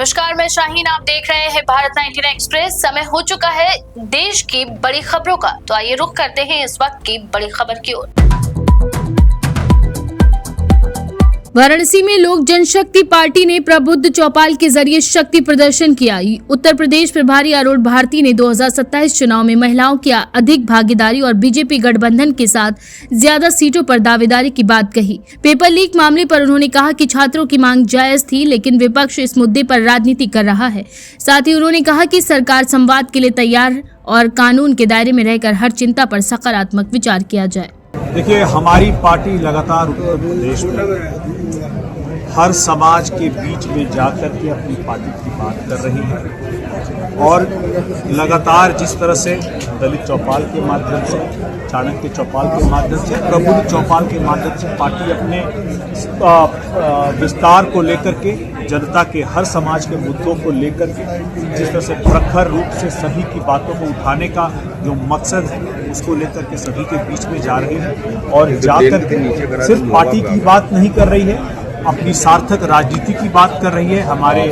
नमस्कार, मैं शाहीन। आप देख रहे हैं भारत 99 एक्सप्रेस। समय हो चुका है देश की बड़ी खबरों का, तो आइए रुख करते हैं इस वक्त की बड़ी खबर की ओर। वाराणसी में लोक जनशक्ति पार्टी ने प्रबुद्ध चौपाल के जरिए शक्ति प्रदर्शन किया। उत्तर प्रदेश प्रभारी अरुण भारती ने 2027 चुनाव में महिलाओं की अधिक भागीदारी और बीजेपी गठबंधन के साथ ज्यादा सीटों पर दावेदारी की बात कही। पेपर लीक मामले पर उन्होंने कहा कि छात्रों की मांग जायज थी, लेकिन विपक्ष इस मुद्दे पर राजनीति कर रहा है। साथ ही उन्होंने कहा कि सरकार संवाद के लिए तैयार और कानून के दायरे में रहकर हर चिंता पर सकारात्मक विचार किया जाए। देखिए, हमारी पार्टी लगातार उत्तर प्रदेश में हर समाज के बीच में जाकर के अपनी पार्टी की बात कर रही है और लगातार जिस तरह से दलित चौपाल के माध्यम से, चाणक्य चौपाल के माध्यम से, प्रबुद्ध चौपाल के माध्यम से पार्टी अपने विस्तार को लेकर के, जनता के हर समाज के मुद्दों को लेकर के जिस तरह से प्रखर रूप से सभी की बातों को उठाने का जो मकसद है उसको लेकर के सभी के बीच में जा रही है और जाकर के सिर्फ पार्टी की बात नहीं कर रही है, अपनी सार्थक राजनीति की बात कर रही है। हमारे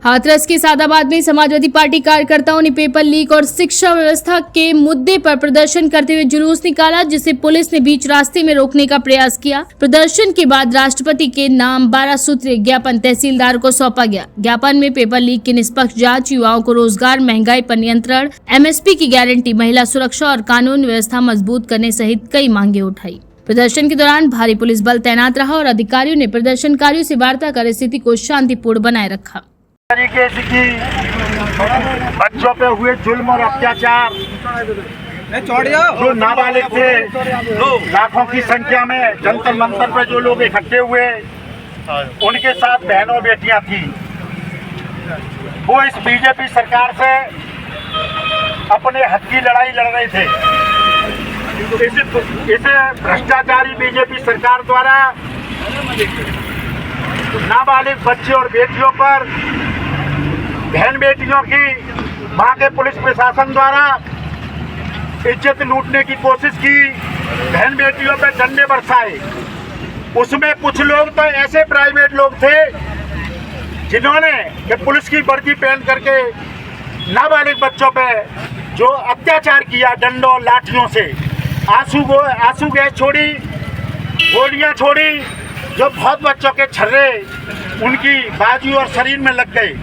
हाथरस के सादाबाद में समाजवादी पार्टी कार्यकर्ताओं ने पेपर लीक और शिक्षा व्यवस्था के मुद्दे पर प्रदर्शन करते हुए जुलूस निकाला, जिसे पुलिस ने बीच रास्ते में रोकने का प्रयास किया। प्रदर्शन के बाद राष्ट्रपति के नाम 12 सूत्रीय ज्ञापन तहसीलदार को सौंपा गया। ज्ञापन में पेपर लीक की निष्पक्ष जांच, युवाओं को रोजगार, महंगाई पर नियंत्रण, MSP की गारंटी, महिला सुरक्षा और कानून व्यवस्था मजबूत करने सहित कई मांगे उठाई। प्रदर्शन के दौरान भारी पुलिस बल तैनात रहा और अधिकारियों ने प्रदर्शनकारियों से वार्ता कर स्थिति को शांतिपूर्ण बनाए रखा। तरीके से कि बच्चों पे हुए जुल्म और अत्याचार, जो नाबालिग थे, लाखों की संख्या में जंतर मंतर पर जो लोग इकट्ठे हुए, उनके साथ बहनों बेटियां थी, वो इस बीजेपी सरकार से अपने हक की लड़ाई लड़ रहे थे। इसे भ्रष्टाचारी बीजेपी सरकार द्वारा नाबालिग बच्चे और बेटियों पर, बहन बेटियों की वहाँ के पुलिस प्रशासन द्वारा इज्जत लूटने की कोशिश की, बहन बेटियों पर डंडे बरसाए। उसमें कुछ लोग तो ऐसे प्राइवेट लोग थे जिन्होंने पुलिस की वर्दी पहन करके नाबालिग बच्चों पे जो अत्याचार किया, डंडों लाठियों से, आंसू गैस छोड़ी, गोलियां छोड़ी, जो बहुत बच्चों के छर्रे उनकी बाजू और शरीर में लग गए।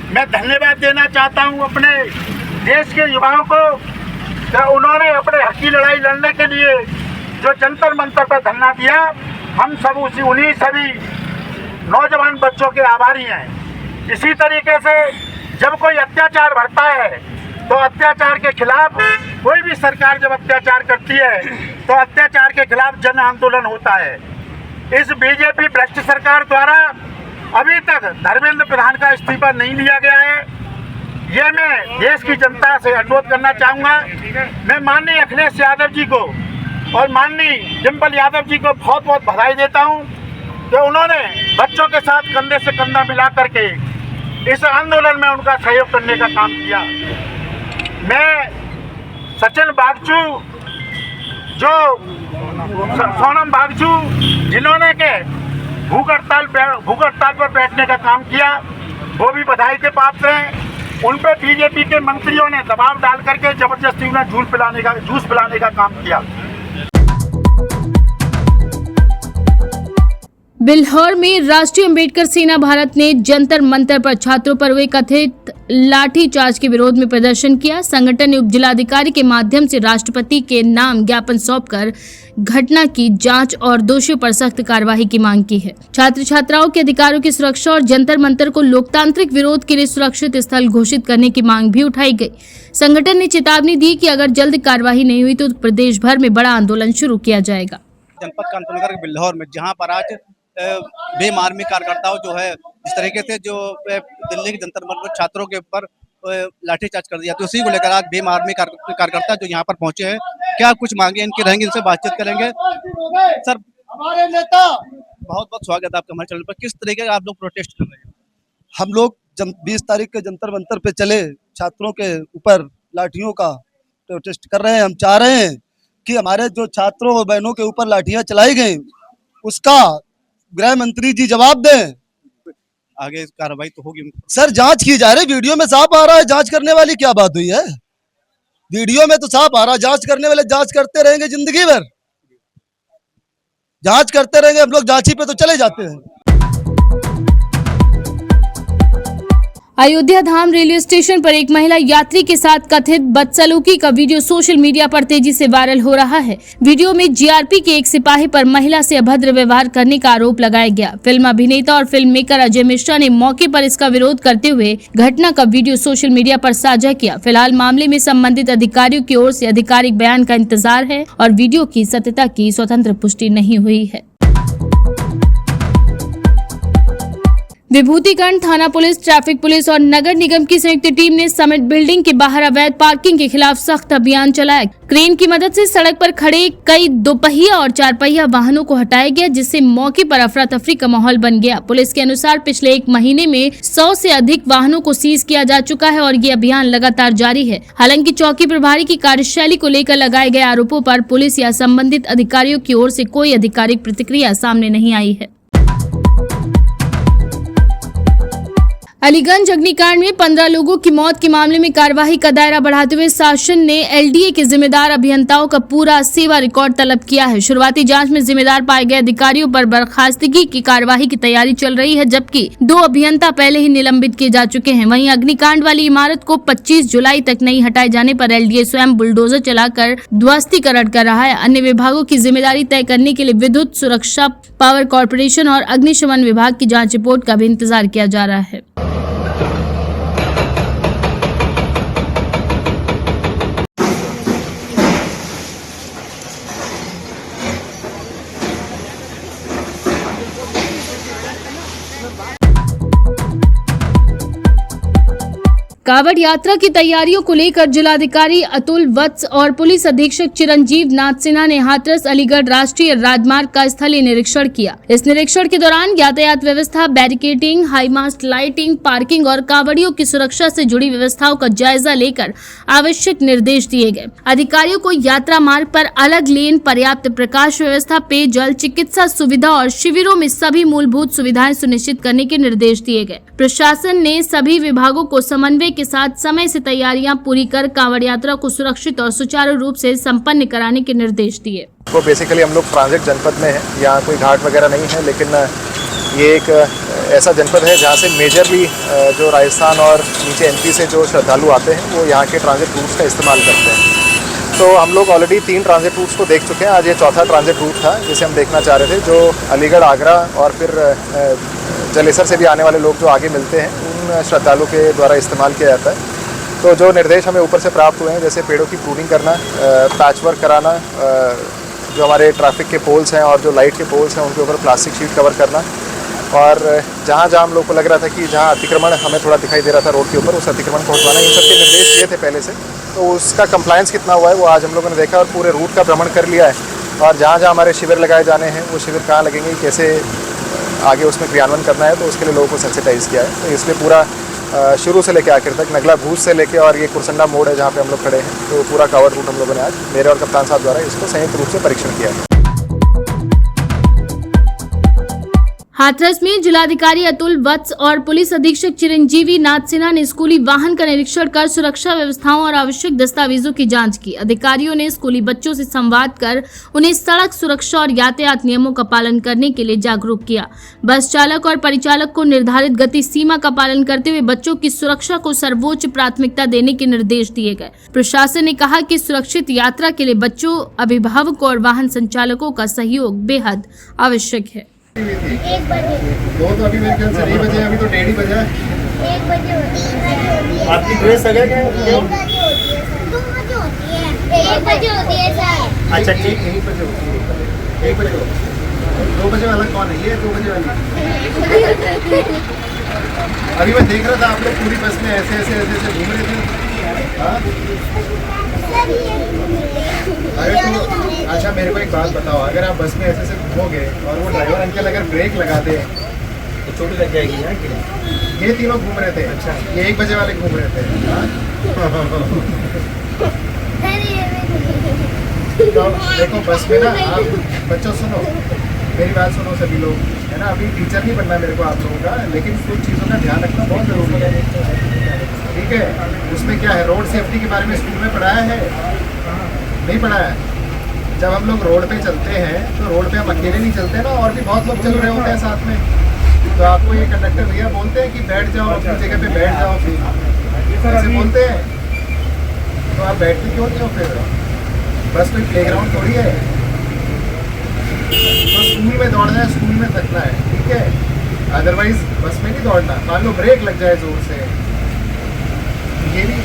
मैं धन्यवाद देना चाहता हूं अपने देश के युवाओं को कि उन्होंने अपने हक की लड़ाई लड़ने के लिए जो जंतर मंतर पर धरना दिया। हम सब उन्हीं सभी नौजवान बच्चों के आभारी हैं। इसी तरीके से जब कोई अत्याचार बढ़ता है तो अत्याचार के खिलाफ, कोई भी सरकार जब अत्याचार करती है तो अत्याचार के खिलाफ जन आंदोलन होता है। इस बीजेपी भ्रष्ट सरकार द्वारा अभी तक धर्मेंद्र प्रधान का इस्तीफा नहीं लिया गया है। ये मैं देश की जनता से अनुरोध करना चाहूँगा। मैं माननीय अखिलेश यादव जी को और माननीय डिम्पल यादव जी को बहुत बहुत बधाई देता हूँ कि उन्होंने बच्चों के साथ कंधे से कंधा मिला करके इस आंदोलन में उनका सहयोग करने का काम किया। मैं सचिन बागचू, जो सोनम बागचू, जिन्होंने के भूख हड़ताल पर बैठने का काम किया, वो भी बधाई के पात्र हैं। उन पर बीजेपी के मंत्रियों ने दबाव डाल करके जबरदस्ती उन्हें जूस पिलाने का काम किया। बिल्हौर में राष्ट्रीय अम्बेडकर सेना भारत ने जंतर मंतर पर छात्रों पर हुए कथित लाठीचार्ज के विरोध में प्रदर्शन किया। संगठन ने उप जिलाधिकारी के माध्यम से राष्ट्रपति के नाम ज्ञापन सौंपकर घटना की जांच और दोषियों पर सख्त कार्रवाई की मांग की है। छात्र छात्राओं के अधिकारों की सुरक्षा और जंतर मंतर को लोकतांत्रिक विरोध के लिए सुरक्षित स्थल घोषित करने की मांग भी उठाई गई। संगठन ने चेतावनी दी कि अगर जल्द कार्रवाई नहीं हुई तो प्रदेश भर में बड़ा आंदोलन शुरू किया जाएगा। जनपद कानपुर बिल्हौर में, जहाँ पर आज बेमार्मी कार्यकर्ताओं जो है इस तरीके से जो दिल्ली के जंतर मंतर छात्रों के ऊपर लाठीचार्ज कर दिया, तो उसी को लेकर आज बेमार्मी कार्यकर्ता जो यहाँ पर पहुंचे हैं, क्या कुछ मांगे इनकी रहेंगी, इनसे बातचीत करेंगे। सर, हमारे नेता, बहुत बहुत स्वागत है आपका हमारे चैनल पर। किस तरीके का आप लोग प्रोटेस्ट कर रहे हैं? हम लोग 20 तारीख के जंतर मंतर पे चले, छात्रों के ऊपर लाठियों का प्रोटेस्ट कर रहे हैं। हम चाह रहे हैं कि हमारे जो छात्रों और बहनों के ऊपर लाठियां चलाई गई, उसका गृह मंत्री जी जवाब दें। आगे कार्रवाई तो होगी। सर जांच की जा रही, वीडियो में साफ आ रहा है, जांच करने वाली क्या बात हुई है? वीडियो में तो साफ आ रहा है, जांच करने वाले जांच करते रहेंगे जिंदगी भर, जांच करते रहेंगे। हम लोग जांची पे तो चले जाते हैं। अयोध्या धाम रेलवे स्टेशन पर एक महिला यात्री के साथ कथित बदसलूकी का वीडियो सोशल मीडिया पर तेजी से वायरल हो रहा है। वीडियो में जीआरपी के एक सिपाही पर महिला से अभद्र व्यवहार करने का आरोप लगाया गया। फिल्म अभिनेता और फिल्म मेकर अजय मिश्रा ने मौके पर इसका विरोध करते हुए घटना का वीडियो सोशल मीडिया पर साझा किया। फिलहाल मामले में संबंधित अधिकारियों की ओर से आधिकारिक बयान का इंतजार है और वीडियो की सत्यता की स्वतंत्र पुष्टि नहीं हुई है। विभूतिगढ़ थाना पुलिस, ट्रैफिक पुलिस और नगर निगम की संयुक्त टीम ने समिट बिल्डिंग के बाहर अवैध पार्किंग के खिलाफ सख्त अभियान चलाया। क्रेन की मदद से सड़क पर खड़े कई दोपहिया और चारपहिया वाहनों को हटाया गया, जिससे मौके पर अफरा तफरी का माहौल बन गया। पुलिस के अनुसार पिछले एक महीने में 100 से अधिक वाहनों को सीज किया जा चुका है और ये अभियान लगातार जारी है। हालांकि चौकी प्रभारी की कार्यशैली को लेकर लगाए गए आरोपों पर पुलिस या संबंधित अधिकारियों की ओर से कोई आधिकारिक प्रतिक्रिया सामने नहीं आई है। अलीगंज अग्निकांड में 15 लोगों की मौत के मामले में कार्यवाही का दायरा बढ़ाते हुए शासन ने एलडीए के जिम्मेदार अभियंताओं का पूरा सेवा रिकॉर्ड तलब किया है। शुरुआती जांच में जिम्मेदार पाए गए अधिकारियों पर बर्खास्तगी की कार्यवाही की तैयारी चल रही है, जबकि 2 अभियंता पहले ही निलंबित किए जा चुके हैं। वहीं अग्निकांड वाली इमारत को 25 जुलाई तक नहीं हटाए जाने पर एलडीए स्वयं बुलडोजर चलाकर ध्वस्तीकरण कर रहा है। अन्य विभागों की जिम्मेदारी तय करने के लिए विद्युत सुरक्षा, पावर कॉर्पोरेशन और अग्निशमन विभाग की जाँच रिपोर्ट का भी इंतजार किया जा रहा है। कावड़ यात्रा की तैयारियों को लेकर जिलाधिकारी अतुल वत्स और पुलिस अधीक्षक चिरंजीव नाथ सिन्हा ने हाथरस अलीगढ़ राष्ट्रीय राजमार्ग का स्थलीय निरीक्षण किया। इस निरीक्षण के दौरान यातायात व्यवस्था, barricading, high mast lighting, parking और कावड़ियों की सुरक्षा से जुड़ी व्यवस्थाओं का जायजा लेकर आवश्यक निर्देश दिए गए। अधिकारियों को यात्रा मार्ग पर अलग लेन, पर्याप्त प्रकाश व्यवस्था, पेयजल, चिकित्सा सुविधा और शिविरों में सभी मूलभूत सुविधाएं सुनिश्चित करने के निर्देश दिए गए। प्रशासन ने सभी विभागों को समन्वय के साथ समय से तैयारियां पूरी कर कांवड़ यात्रा को सुरक्षित और सुचारू रूप से संपन्न कराने के निर्देश दिए। तो बेसिकली हम लोग ट्रांजिट जनपद में हैं, यहाँ कोई घाट वगैरह नहीं है, लेकिन ये एक ऐसा जनपद है जहाँ से मेजरली जो राजस्थान और नीचे एमपी से जो श्रद्धालु आते हैं वो यहाँ के ट्रांजिट रूट्स का इस्तेमाल करते हैं। तो हम लोग ऑलरेडी 3 ट्रांजिट रूट्स को देख चुके हैं। आज ये चौथा ट्रांजिट रूट था जिसे हम देखना चाह रहे थे, जो अलीगढ़, आगरा और फिर जलेसर से भी आने वाले लोग जो आगे मिलते हैं उन श्रद्धालु के द्वारा इस्तेमाल किया जाता है। तो जो निर्देश हमें ऊपर से प्राप्त हुए हैं, जैसे पेड़ों की प्रूनिंग करना, पैच वर्क कराना, जो हमारे ट्रैफिक के पोल्स हैं और जो लाइट के पोल्स हैं उनके ऊपर प्लास्टिक शीट कवर करना, और जहाँ जहाँ हम लोग को लग रहा था कि जहाँ अतिक्रमण हमें थोड़ा दिखाई दे रहा था रोड के ऊपर, उस अतिक्रमण को हटवाना, इन सब के निर्देश दिए थे पहले से। तो उसका कंप्लायंस कितना हुआ है वो आज हम लोगों ने देखा और पूरे रूट का भ्रमण कर लिया है। और जहाँ जहाँ हमारे शिविर लगाए जाने हैं वो शिविर कहाँ लगेंगे, कैसे आगे उसमें क्रियान्वयन करना है, तो उसके लिए लोगों को सेंसिटाइज़ किया है। तो इसलिए पूरा शुरू से लेकर आखिर तक, नगला भूज से लेकर, और ये कुरसंडा मोड़ है जहाँ पे हम लोग खड़े हैं, तो पूरा कवर रूट हम लोगों ने आज मेरे और कप्तान साहब द्वारा इसको संयुक्त रूप से परीक्षण किया है। हाथरस में जिलाधिकारी अतुल वत्स और पुलिस अधीक्षक चिरंजीवी नाथ सिन्हा ने स्कूली वाहन का निरीक्षण कर सुरक्षा व्यवस्थाओं और आवश्यक दस्तावेजों की जांच की। अधिकारियों ने स्कूली बच्चों से संवाद कर उन्हें सड़क सुरक्षा और यातायात नियमों का पालन करने के लिए जागरूक किया। बस चालक और परिचालक को निर्धारित गति सीमा का पालन करते हुए बच्चों की सुरक्षा को सर्वोच्च प्राथमिकता देने के निर्देश दिए गए। प्रशासन ने कहा कि सुरक्षित यात्रा के लिए बच्चों, अभिभावकों और वाहन संचालकों का सहयोग बेहद आवश्यक है। 1 बजे। वो तो अभी मेरे ख्याल से 2 बजे, अभी तो 1:30 बजा है। 1 बजे होती है। आपकी ड्रेस अलग है? 1 बजे होती है सर। 2 बजे होती है। 1 बजे होती है सर। अच्छा ठीक, 1 बजे होती है। 1 बजे होती है। 2 बजे वाला कौन है? ये 2 बजे वाली। अभी मैं देख रहा था आप लोग पूरी बस में ऐसे घूम रहे थे। हाँ? अरे तो अच्छा मेरे को एक बात बताओ, अगर आप बस में ऐसे घूमोगे और वो ड्राइवर अंकल अगर ब्रेक लगा दे तो चोट लग जाएगी ना? ये तीनों घूम रहे थे। अच्छा, ये 1 बजे वाले घूम रहे थे। तो देखो बस में ना, आप बच्चों सुनो, मेरी बात सुनो सभी लोग, है ना। अभी टीचर नहीं बनना मेरे को आप लोगों का, लेकिन कुछ चीज़ों का ध्यान रखना बहुत ज़रूरी है, ठीक है। उसमें क्या है, रोड सेफ्टी के बारे में स्कूल में पढ़ाया है, नहीं पढ़ाया है। जब हम लोग रोड पे चलते हैं तो रोड पे हम अकेले नहीं चलते ना, और भी बहुत लोग चल रहे होते हैं साथ में। तो आपको ये कंडक्टर भैया बोलते हैं कि बैठ जाओ, अपनी जगह पे बैठ जाओ, फिर ऐसे बोलते हैं, तो आप बैठते क्यों नहीं हो फिर? बस कोई प्लेग्राउंड थोड़ी है, तो स्कूल में दौड़ना है, स्कूल में थकना है, ठीक है। अदरवाइज बस में नहीं दौड़ना। मान लो ब्रेक लग जाए जोर से, ये नहीं।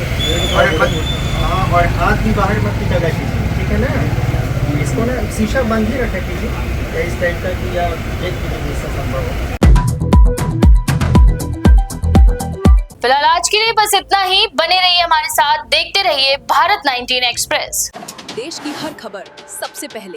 और हाथ भी बाहर मत निकाला कीजिए, ठीक है ना। इसको ना शीशा बंद ही रखा कीजिए, या इस टाइप का कि या एक कीजिए संभव हो। फिलहाल आज के लिए बस इतना ही। बने रहिए हमारे साथ, देखते रहिए भारत 19 एक्सप्रेस। देश की हर खबर सबसे पहले